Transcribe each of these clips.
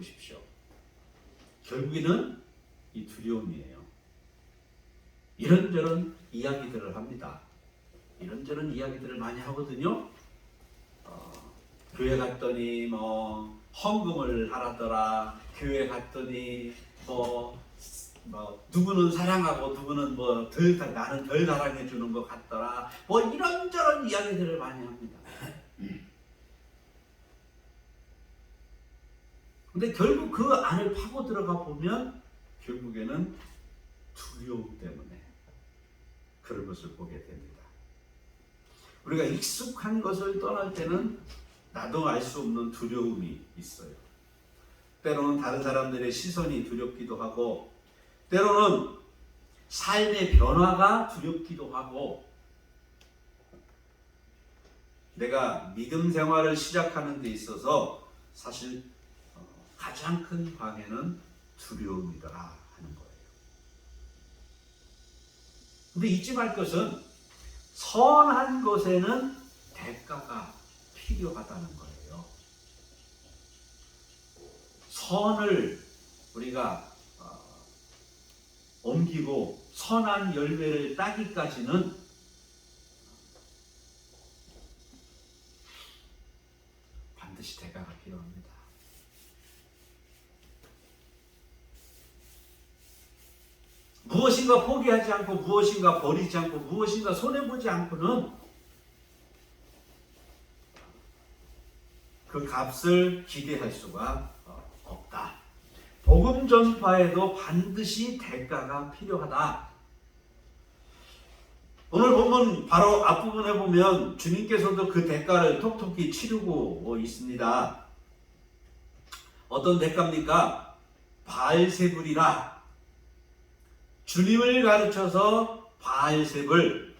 보십시오. 결국에는 이 두려움이에요. 이런저런 이야기들을 합니다. 이런저런 이야기들을 많이 하거든요. 교회 갔더니 뭐 헌금을 하라더라. 교회 갔더니 뭐 누구는 사랑하고 누구는 나는 덜 사랑해 주는 것 같더라. 뭐 이런저런 이야기들을 많이 합니다. 근데 결국 그 안을 파고 들어가 보면 결국에는 두려움 때문에 그런 것을 보게 됩니다. 우리가 익숙한 것을 떠날 때는 나도 알 수 없는 두려움이 있어요. 때로는 다른 사람들의 시선이 두렵기도 하고, 때로는 삶의 변화가 두렵기도 하고, 내가 믿음 생활을 시작하는 데 있어서 사실 가장 큰 방해는 두려움이더라 하는 거예요. 근데 잊지 말 것은 선한 것에는 대가가 필요하다는 거예요. 선을 우리가 옮기고 선한 열매를 따기까지는 반드시 대가가 필요합니다. 무엇인가 포기하지 않고 무엇인가 버리지 않고 무엇인가 손해보지 않고는 그 값을 기대할 수가 없다. 복음 전파에도 반드시 대가가 필요하다. 오늘 보면 바로 앞부분에 보면 주님께서도 그 대가를 톡톡히 치르고 있습니다. 어떤 대가입니까? 바알세불이라. 주님을 가르쳐서 바알세불,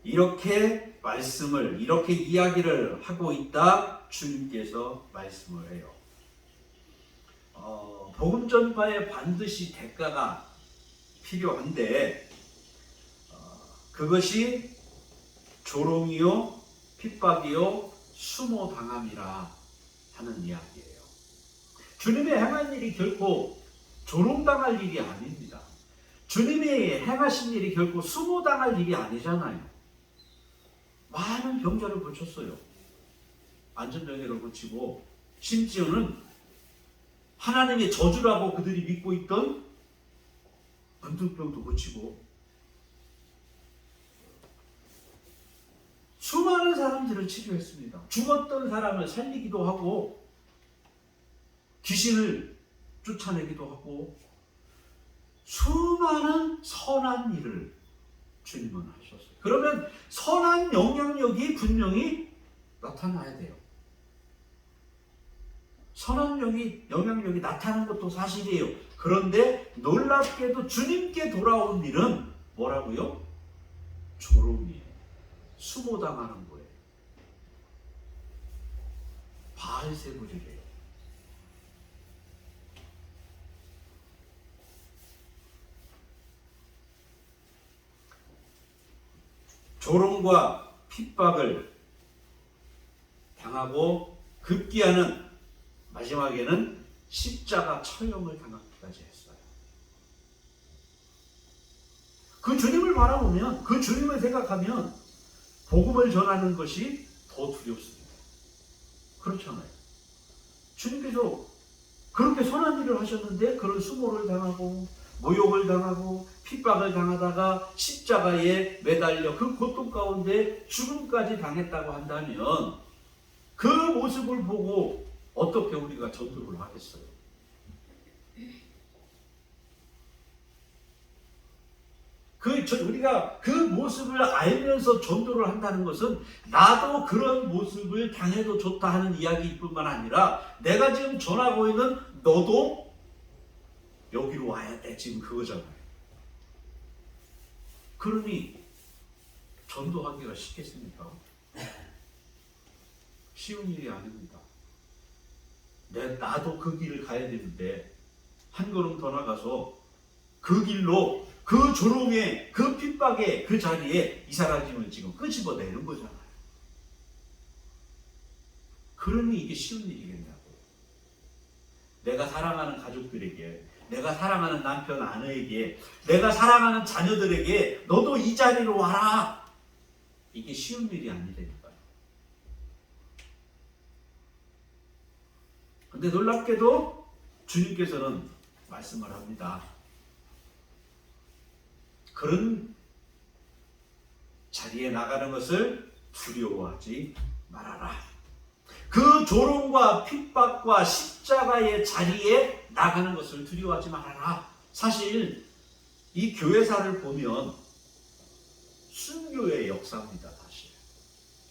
이렇게 말씀을, 이렇게 이야기를 하고 있다 주님께서 말씀을 해요. 복음 전파에 반드시 대가가 필요한데 그것이 조롱이요, 핍박이요, 수모당함이라 하는 이야기예요. 주님의 행한 일이 결코 조롱당할 일이 아닙니다. 주님이 행하신 일이 결코 수모당할 일이 아니잖아요. 많은 병자를 고쳤어요. 안전병자를 고치고, 심지어는 하나님의 저주라고 그들이 믿고 있던 문둥병도 고치고, 수많은 사람들을 치료했습니다. 죽었던 사람을 살리기도 하고, 귀신을 쫓아내기도 하고, 수많은 선한 일을 주님은 하셨어요. 그러면 선한 영향력이 분명히 나타나야 돼요. 선한 영향력이 나타나는 것도 사실이에요. 그런데 놀랍게도 주님께 돌아온 일은 뭐라고요? 조롱이에요. 수모당하는 거예요. 바알세불이래요. 조롱과 핍박을 당하고 급기야는 마지막에는 십자가 처형을 당하기까지 했어요. 그 주님을 바라보면, 그 주님을 생각하면 복음을 전하는 것이 더 두렵습니다. 그렇잖아요. 주님께서 그렇게 선한 일을 하셨는데 그런 수모를 당하고 모욕을 당하고 핍박을 당하다가 십자가에 매달려 그 고통 가운데 죽음까지 당했다고 한다면 그 모습을 보고 어떻게 우리가 전도를 하겠어요? 우리가 그 모습을 알면서 전도를 한다는 것은 나도 그런 모습을 당해도 좋다 하는 이야기일 뿐만 아니라 내가 지금 전하고 있는 너도 여기로 와야 돼, 지금 그거잖아요. 그러니 전도하기가 쉽겠습니까? 쉬운 일이 아닙니다. 나도 그 길을 가야 되는데 한 걸음 더 나가서 그 길로, 그 조롱의, 그 핍박의 그 자리에 이 사람을 지금 끄집어내는 거잖아요. 그러니 이게 쉬운 일이겠냐고. 사랑하는 가족들에게, 내가 사랑하는 남편, 아내에게, 내가 사랑하는 자녀들에게 너도 이 자리로 와라. 이게 쉬운 일이 아니라니까요. 근데 놀랍게도 주님께서는 말씀을 합니다. 그런 자리에 나가는 것을 두려워하지 말아라. 그 조롱과 핍박과 십자가의 자리에 나가는 것을 두려워하지 말아라. 사실 이 교회사를 보면 순교의 역사입니다. 사실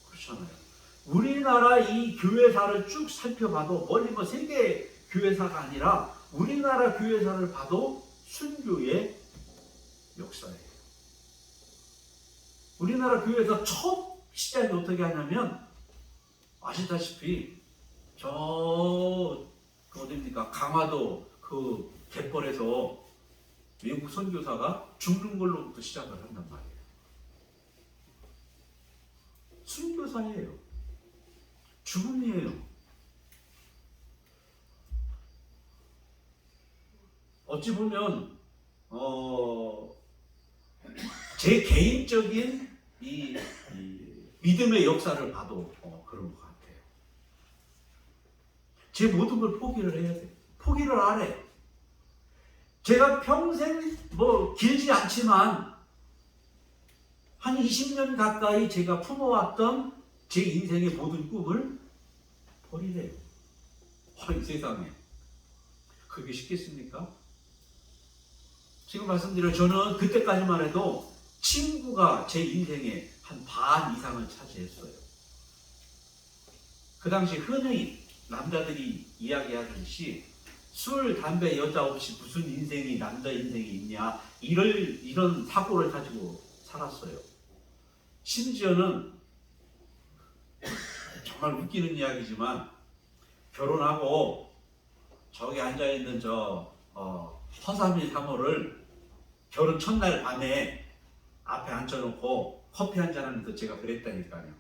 그렇잖아요. 우리나라 이 교회사를 쭉 살펴봐도 멀리 뭐 세계 교회사가 아니라 우리나라 교회사를 봐도 순교의 역사예요. 우리나라 교회에서 첫 시작이 어떻게 하냐면 아시다시피 어디입니까? 강화도 그 갯벌에서 외국 선교사가 죽는 걸로부터 시작을 한단 말이에요. 순교사예요. 죽음이에요. 어찌 보면 제 개인적인 이 믿음의 역사를 봐도 그런 것 같아요. 제 모든 걸 포기를 해야 돼요. 포기를 안 해. 제가 평생 뭐 길지 않지만 한 20년 가까이 제가 품어왔던 제 인생의 모든 꿈을 버리래요. 이 세상에. 그게 쉽겠습니까? 지금 말씀드려 저는 그때까지만 해도 친구가 제 인생의 한 반 이상을 차지했어요. 그 당시 흔히 남자들이 이야기하듯이 술, 담배, 여자 없이 무슨 인생이 남자 인생이 있냐 이런 사고를 가지고 살았어요. 심지어는 정말 웃기는 이야기지만 결혼하고 저기 앉아있는 허삼이 사모를 결혼 첫날 밤에 앞에 앉혀놓고 커피 한잔 하면서 제가 그랬다니까요.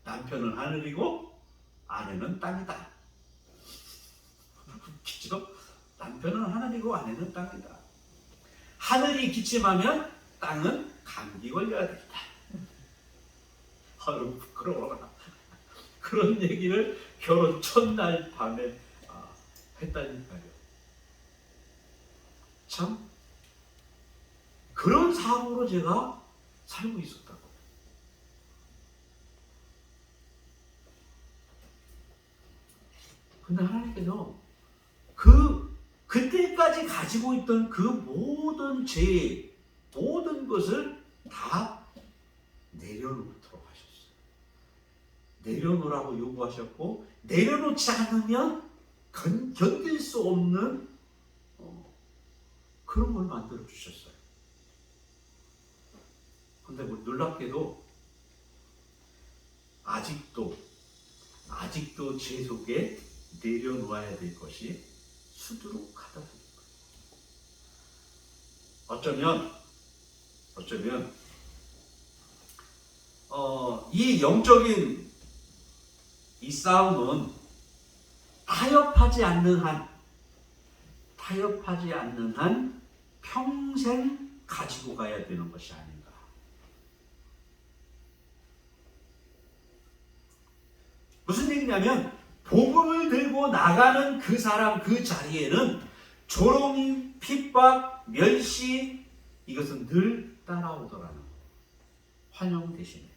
남편은 하늘이고 아내는 땅이다. 그죠? 남편은 하늘이고 아내는 땅이다. 하늘이 기침하면 땅은 감기 걸려야 된다. 아유 부끄러워라. 그런 얘기를 결혼 첫날 밤에 했다니까요. 참 그런 사고로 제가 살고 있었다고. 근데 하나님께서 그때까지 가지고 있던 그 모든 죄, 모든 것을 다 내려놓도록 하셨어요. 내려놓으라고 요구하셨고, 내려놓지 않으면 견딜 수 없는 그런 걸 만들어 주셨어요. 근데 뭐 놀랍게도 아직도 죄 속에 내려놓아야 될 것이 수두룩하다는 거예요. 어쩌면 이 영적인 이 싸움은 타협하지 않는 한 평생 가지고 가야 되는 것이 아닌가. 무슨 얘기냐면 복음을 들고 나가는 그 사람 그 자리에는 조롱, 핍박, 멸시 이것은 늘 따라오더라는 거예요. 환영 대신에.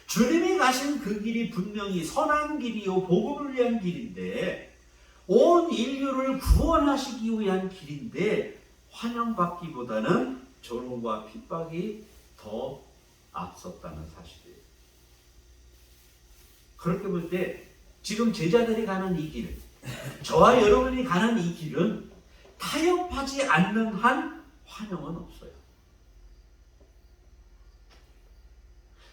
주님이 가신 그 길이 분명히 선한 길이요 복음을 위한 길인데 온 인류를 구원하시기 위한 길인데 환영받기보다는 조롱과 핍박이 더 앞섰다는 사실이에요. 그렇게 볼 때 지금 제자들이 가는 이 길, 저와 여러분이 가는 이 길은 타협하지 않는 한 환영은 없어요.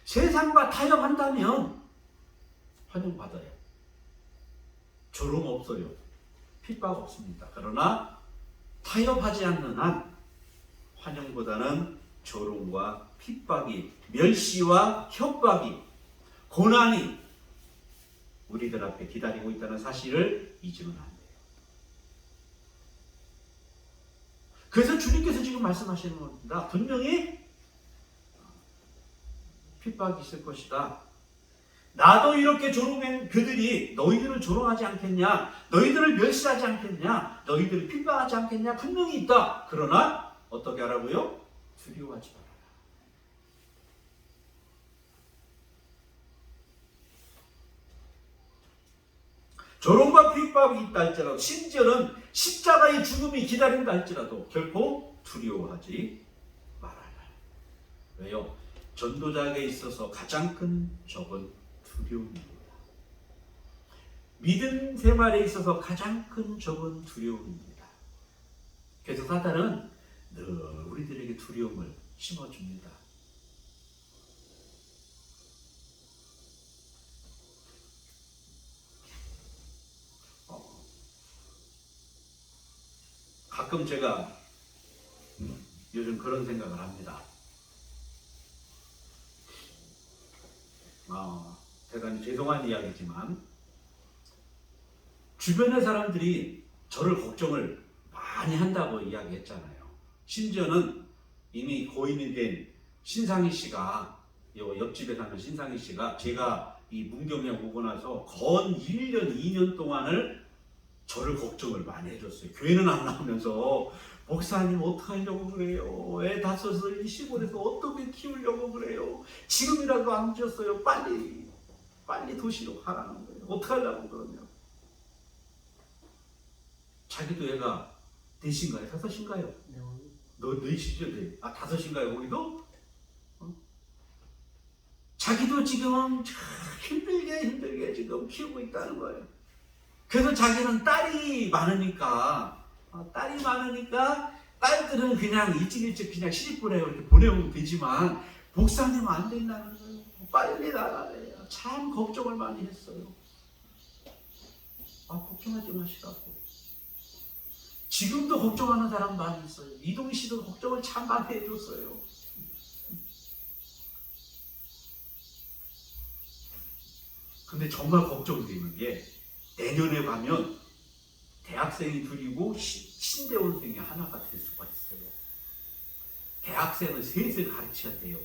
세상과 타협한다면 환영받아요. 조롱 없어요. 핍박 없습니다. 그러나 타협하지 않는 한 환영보다는 조롱과 핍박이, 멸시와 협박이, 고난이 우리들 앞에 기다리고 있다는 사실을 잊으면 안 돼요. 그래서 주님께서 지금 말씀하시는 겁니다. 분명히 핍박이 있을 것이다. 나도 이렇게 조롱한 그들이 너희들을 조롱하지 않겠냐? 너희들을 멸시하지 않겠냐? 너희들을 핍박하지 않겠냐? 분명히 있다. 그러나 어떻게 하라고요? 두려워하지 말아라. 조롱과 핍박이 있다 할지라도, 심지어는 십자가의 죽음이 기다린다 할지라도 결코 두려워하지 말아라. 왜요? 전도자에게 있어서 가장 큰 적은 두려움입니다. 믿음 생활에 있어서 가장 큰 적은 두려움입니다. 그래서 사탄은 늘 우리들에게 두려움을 심어줍니다. 가끔 제가 요즘 그런 생각을 합니다. 대단히 죄송한 이야기지만 주변의 사람들이 저를 걱정을 많이 한다고 이야기했잖아요. 심지어는 이미 고인이 된 신상희 씨가, 옆집에 사는 신상희 씨가 제가 이 문경에 오고 나서 건 1년, 2년 동안을 저를 걱정을 많이 해줬어요. 교회는 안 나오면서 목사님 어떡하려고 그래요? 애 다섯을 이 시골에서 어떻게 키우려고 그래요? 지금이라도 안 줬어요. 빨리 도시로 가라는 거예요. 어떡하려고 그러냐? 자기도 애가 넷인가요? 다섯인가요? 넷이죠, 넷. 다섯인가요, 거기도? 자기도 지금 힘들게 지금 키우고 있다는 거예요. 그래서 자기는 딸이 많으니까 딸들은 그냥 일찍 그냥 시집보내고 이렇게 보내면 되지만 목사님은 안 된다는 거예요. 빨리 나가래요. 참 걱정을 많이 했어요. 걱정하지 마시라고. 지금도 걱정하는 사람 많이 있어요. 이동희 씨도 걱정을 참 많이 해줬어요. 근데 정말 걱정되는 게 내년에 가면 대학생이 둘이고 신대원생이 하나가 될 수가 있어요. 대학생은 셋을 가르쳐야 돼요.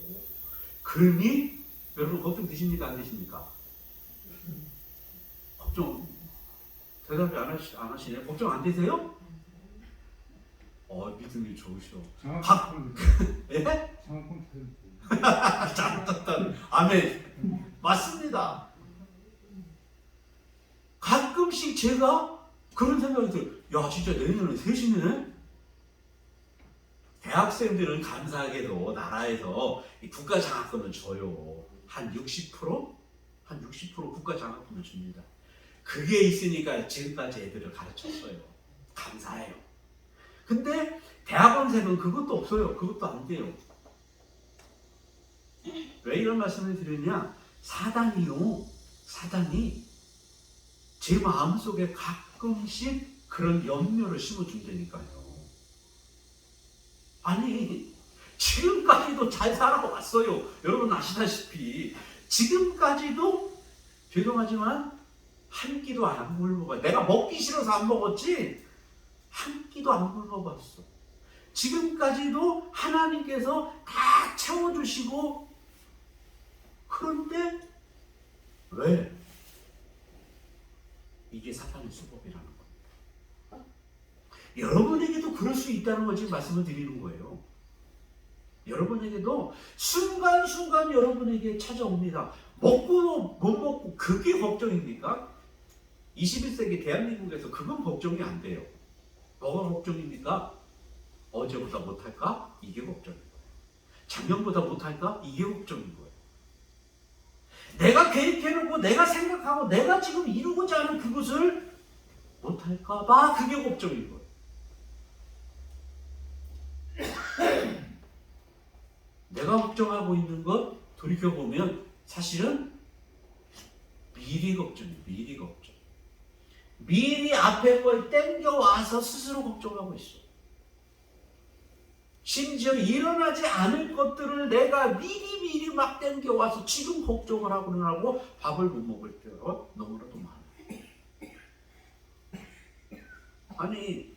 그러니 여러분 걱정 되십니까? 안 되십니까? 걱정 대답이 안 하시네요. 걱정 안 되세요? 믿음이 좋으셔. 예? 아멘. 맞습니다. 가끔씩 제가 그런 생각이 들어요. 야, 진짜 내년에 셋이네? 대학생들은 감사하게도 나라에서 국가 장학금을 줘요. 한 60%? 한 60% 국가 장학금을 줍니다. 그게 있으니까 지금까지 애들을 가르쳤어요. 감사해요. 근데 대학원생은 그것도 없어요. 그것도 안 돼요. 왜 이런 말씀을 드리냐? 사단이 제 마음속에 가끔씩 그런 염려를 심어준다니까요. 아니, 지금까지도 잘 살아왔어요. 여러분 아시다시피 지금까지도 죄송하지만 한 끼도 안 굶어봤어요. 내가 먹기 싫어서 안 먹었지 한 끼도 안 굶어봤어. 지금까지도 하나님께서 다 채워주시고, 그런데 왜? 이게 사탄의 수법이라는 겁니다. 여러분에게도 그럴 수 있다는 걸 지금 말씀을 드리는 거예요. 여러분에게도 순간순간 여러분에게 찾아옵니다. 먹고 못 먹고 그게 걱정입니까? 21세기 대한민국에서 그건 걱정이 안 돼요. 뭐가 걱정입니까? 어제보다 못할까? 이게 걱정인 거예요. 작년보다 못할까? 이게 걱정인 거예요. 내가 계획해놓고 내가 생각하고 내가 지금 이루고자 하는 그것을 못할까 봐 그게 걱정인 거예요. 내가 걱정하고 있는 것 돌이켜보면 사실은 미리 걱정이에요. 미리 걱정. 미리 앞에 걸 땡겨와서 스스로 걱정하고 있어. 심지어 일어나지 않을 것들을 내가 미리 막 땡겨와서 지금 걱정을 하고 밥을 못 먹을 때가 너무나도 많아요. 아니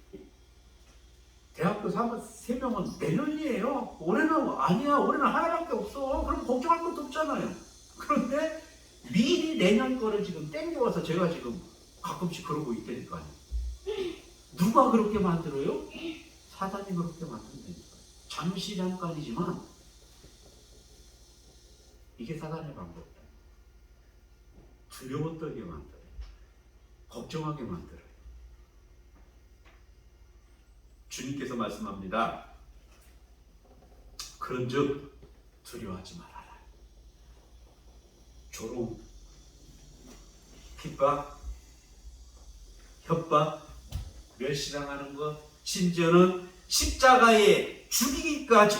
대학교 3명은 내년이에요. 올해는 아니야. 올해는 하나밖에 없어. 그럼 걱정할 것도 없잖아요. 그런데 미리 내년 거를 지금 땡겨와서 제가 지금 가끔씩 그러고 있다니까요. 누가 그렇게 만들어요? 사단이 그렇게 만든다니까요. 잠깐이지만 이게 사단의 방법이에요. 두려웠다게 만들어요. 걱정하게 만들어요. 주님께서 말씀합니다. 그런즉 두려워하지 말아라. 조롱, 핍박, 협박, 멸시당하는 것, 심지어는 십자가에 죽이기까지.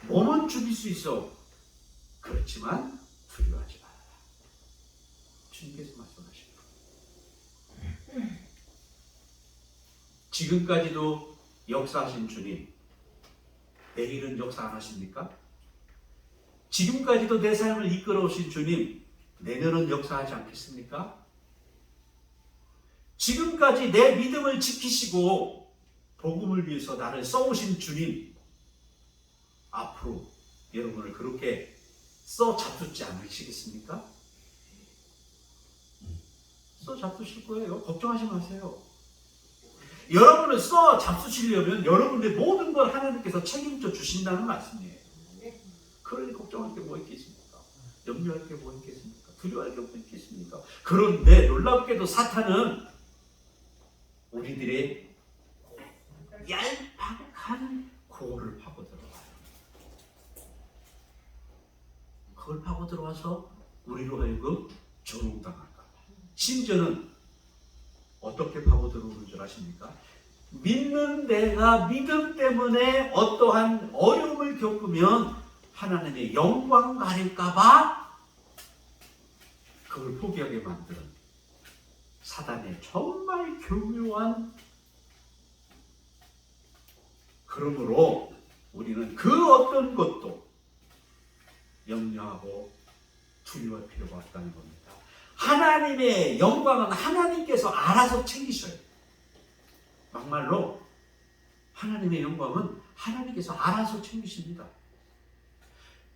몸은 죽일 수 있어. 그렇지만 두려워하지 말아라. 주님께서 말씀하십니다. 지금까지도 역사하신 주님, 내일은 역사 안 하십니까? 지금까지도 내 삶을 이끌어 오신 주님, 내년은 역사하지 않겠습니까? 지금까지 내 믿음을 지키시고 복음을 위해서 나를 써오신 주님, 앞으로 여러분을 그렇게 써 잡수지 않으시겠습니까? 써 잡수실 거예요. 걱정하지 마세요. 여러분을 써 잡수시려면 여러분의 모든 걸 하나님께서 책임져 주신다는 말씀이에요. 그러니 걱정할 게 뭐 있겠습니까? 염려할 게 뭐 있겠습니까? 두려워할 게 뭐 있겠습니까? 그런데 놀랍게도 사탄은 우리들의 얄팍한 고를 파고 들어와요. 그걸 파고 들어와서 우리로 하여금 조롱당할까 봐. 심지어는 어떻게 파고 들어오는 줄 아십니까? 믿는 내가 믿음 때문에 어떠한 어려움을 겪으면 하나님의 영광 가릴까봐 그걸 포기하게 만드는 사단의 정말 교묘한. 그러므로 우리는 그 어떤 것도 염려하고 두려워할 필요가 없다는 겁니다. 하나님의 영광은 하나님께서 알아서 챙기셔요. 막말로 하나님의 영광은 하나님께서 알아서 챙기십니다.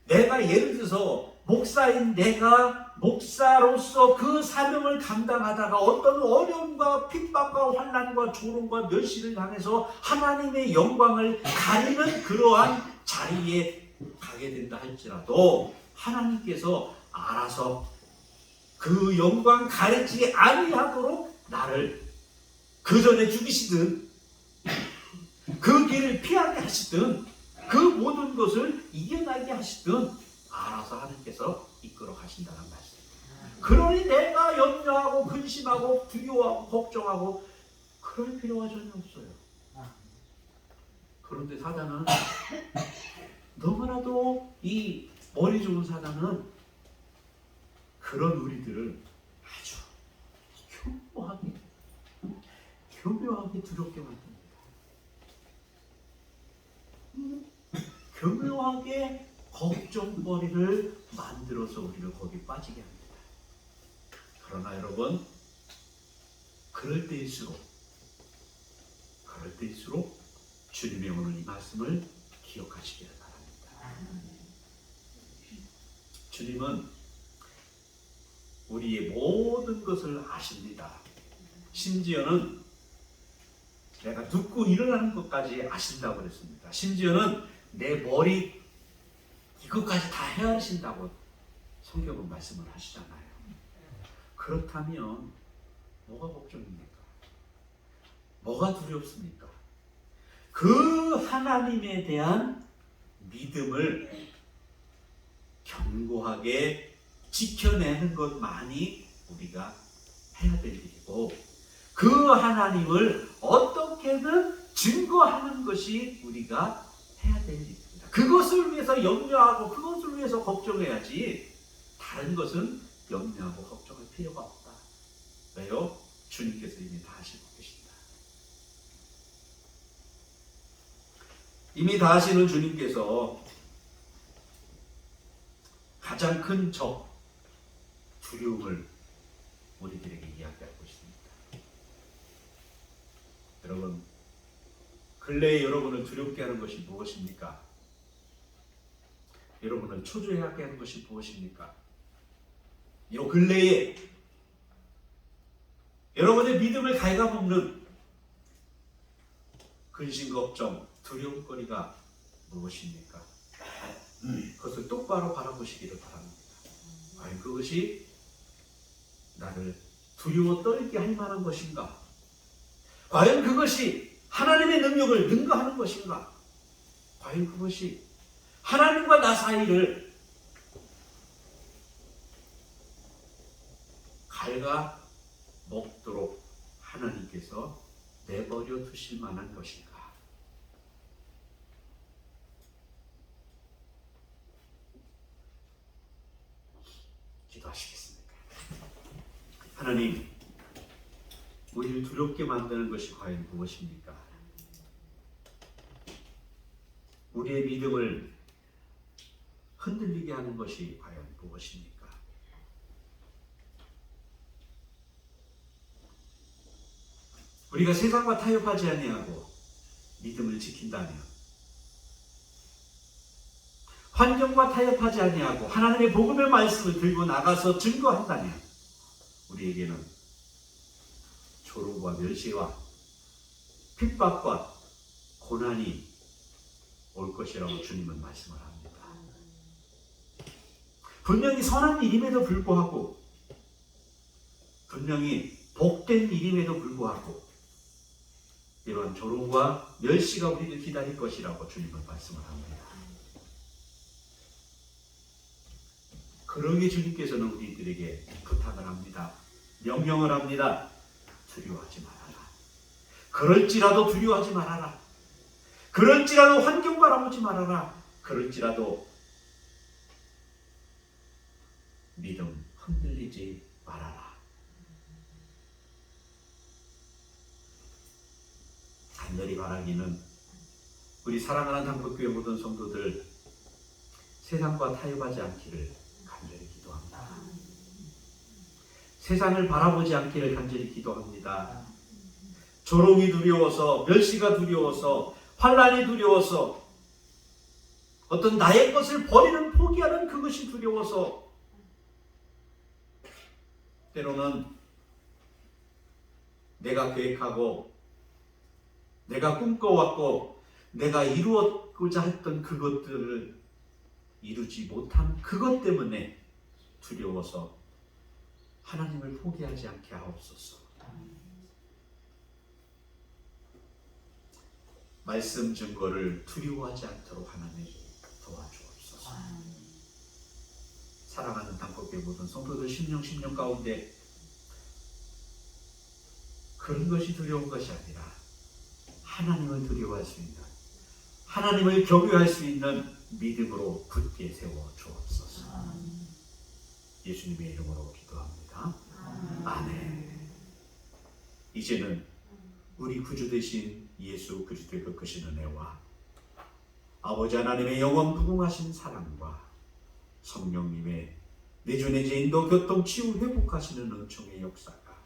내가 예를 들어서 목사인 내가 목사로서 그 사명을 감당하다가 어떤 어려움과 핍박과 환난과 조롱과 멸시를 당해서 하나님의 영광을 가리는 그러한 자리에 가게 된다 할지라도 하나님께서 알아서 그 영광 가리지 아니하도록 나를 그 전에 죽이시든 그 길을 피하게 하시든 그 모든 것을 이겨나게 하시든 알아서 하나님께서 이끌어 가신다는 말씀입니다. 그러니 내가 염려하고 근심하고 두려워하고 걱정하고 그럴 필요가 전혀 없어요. 그런데 사단은 너무나도 이 머리 좋은 사단은 그런 우리들을 아주 교묘하게 두렵게 만듭니다. 교묘하게 걱정거리를 만들어서 우리를 거기 빠지게 합니다. 그러나 여러분, 그럴 때일수록 주님의 오늘 이 말씀을 기억하시기를 바랍니다. 주님은 우리의 모든 것을 아십니다. 심지어는 내가 눕고 일어나는 것까지 아신다고 그랬습니다. 심지어는 내 머리 이것까지 다 헤아리신다고 성경은 말씀을 하시잖아요. 그렇다면 뭐가 걱정입니까? 뭐가 두렵습니까? 그 하나님에 대한 믿음을 견고하게 지켜내는 것만이 우리가 해야 될 일이고, 그 하나님을 어떻게든 증거하는 것이 우리가 해야 될 일입니다. 그것을 위해서 염려하고 그것을 위해서 걱정해야지 다른 것은 염려하고 걱정할 필요가 없다. 왜요? 주님께서 이미 다 하시고 계신다. 이미 다 아시는 주님께서 가장 큰 적, 두려움을 우리들에게 이야기하고 있습니다. 여러분, 근래에 여러분을 두렵게 하는 것이 무엇입니까? 여러분을 초조해하게 하는 것이 무엇입니까? 이 근래에 여러분의 믿음을 갉아먹는 근심, 걱정, 두려움거리가 무엇입니까? 그것을 똑바로 바라보시기를 바랍니다. 과연 그것이 나를 두려워 떨게 할 만한 것인가? 과연 그것이 하나님의 능력을 능가하는 것인가? 과연 그것이 하나님과 나 사이를 갉아 먹도록 하나님께서 내버려 두실 만한 것인가? 기도하시겠습니까? 하나님, 우리를 두렵게 만드는 것이 과연 무엇입니까? 우리의 믿음을 흔들리게 하는 것이 과연 무엇입니까? 우리가 세상과 타협하지 아니하고 믿음을 지킨다면, 환경과 타협하지 아니하고 하나님의 복음의 말씀을 들고 나가서 증거한다면 우리에게는 조롱과 멸시와 핍박과 고난이 올 것이라고 주님은 말씀을 합니다. 분명히 선한 일임에도 불구하고, 분명히 복된 일임에도 불구하고 이러한 조롱과 멸시가 우리를 기다릴 것이라고 주님은 말씀을 합니다. 그러기에 주님께서는 우리들에게 부탁을 합니다. 명령을 합니다. 두려워하지 말아라. 그럴지라도 두려워하지 말아라. 그럴지라도 환경 바라보지 말아라. 그럴지라도 믿음 흔들리지 말아라. 간절히 바라기는 우리 사랑하는 한국교회 모든 성도들 세상과 타협하지 않기를 간절히 기도합니다. 세상을 바라보지 않기를 간절히 기도합니다. 조롱이 두려워서, 멸시가 두려워서, 환난이 두려워서, 어떤 나의 것을 버리는, 포기하는 그것이 두려워서 때로는 내가 계획하고 내가 꿈꿔왔고 내가 이루었고자 했던 그것들을 이루지 못한 그것 때문에 두려워서 하나님을 포기하지 않게 하옵소서. 말씀 증거를 두려워하지 않도록 하나님 도와주옵소서. 사랑하는 단꽃교회 모든 성도들 심령 가운데 그런 것이 두려운 것이 아니라 하나님을 두려워할 수 있는, 하나님을 경외할 수 있는 믿음으로 굳게 세워 주옵소서. 예수님의 이름으로 기도합니다. 아멘. 이제는 우리 구주 되신 예수 그리스도의 그 크신 은혜와 아버지 하나님의 영원 부흥하신 사랑과 성령님의 내주내제 인도 교통 치유 회복하시는 은총의 역사가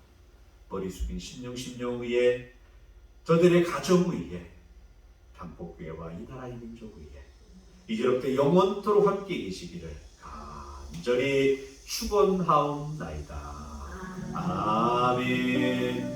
머리 숙인 심령 위에, 저들의 가정 위에, 단복교회와 이 나라의 민족 위에 이제부터 영원토록 함께 계시기를 간절히 축원하옵나이다. 아멘.